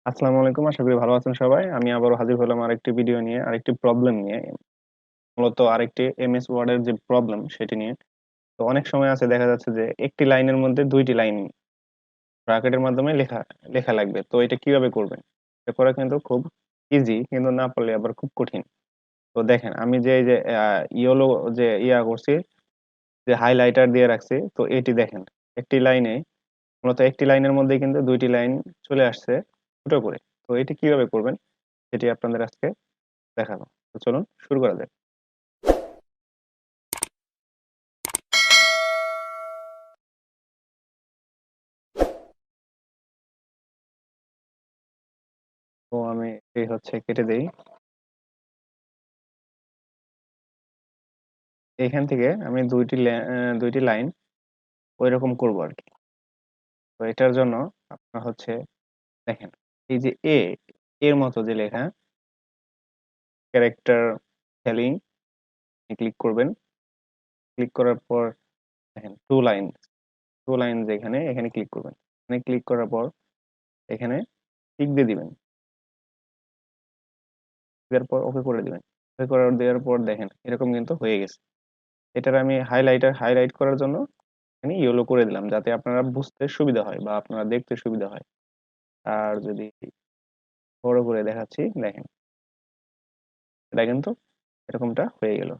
আসসালামু আলাইকুম। আশা করি ভালো আছেন সবাই। আমি আবারও হাজির হলাম আরেকটি ভিডিও নিয়ে, আরেকটি প্রবলেম নিয়ে। মূলত আরেকটি এমএস ওয়ার্ড এর যে প্রবলেম সেটি নিয়ে। তো অনেক সময় আছে দেখা যাচ্ছে যে একটি লাইনের মধ্যে ২ টি লাইন ব্র্যাকেটের মাধ্যমে লেখা লেখা লাগবে। তো এটা কিভাবে করবেন? এটা করা কিন্তু খুব ইজি, কিন্তু না পারলে আবার খুব কঠিন। তো দেখেন, আমি যে এই যে ইয়েলো যে করছি, যে হাইলাইটার দিয়ে রাখছি, তো এটি দেখেন। একটি লাইনে মূলত একটি লাইনের মধ্যেই কিন্তু ২ টি লাইন চলে আসছে ছোট করে। তো এটি কিভাবে করবেন সেটি আপনাদের আজকে দেখাবো। তো চলুন শুরু করা যাক। তো আমি এই হচ্ছে কেটে দেই। এখান থেকে আমি ২ টি লাইন ঐরকম করব আরকি। তো এটার জন্য আপনার হচ্ছে দেখেন, এই যে এর মতো যে লেখা ক্যারেক্টার স্পেলিং এ ক্লিক করবেন। ক্লিক করার পর দেখেন 2 লাইন যেখানে এখানে ক্লিক করবেন। এখানে ক্লিক করার পর এখানে টিক দিয়ে দিবেন। দেওয়ার পর ওকে করে দিবেন। ওকে দেওয়ার পর দেখেন এরকম কিন্তু হয়ে গেছে। এটার আমি হাইলাইট করার জন্য এখানে ইয়েলো করে দিলাম, যাতে আপনারা বুঝতে সুবিধা হয় বা আপনারা দেখতে সুবিধা হয়। আর যদি বড় করে দেখাচ্ছি, দেখেন এটা কিন্তু এরকমটা হয়ে গেল।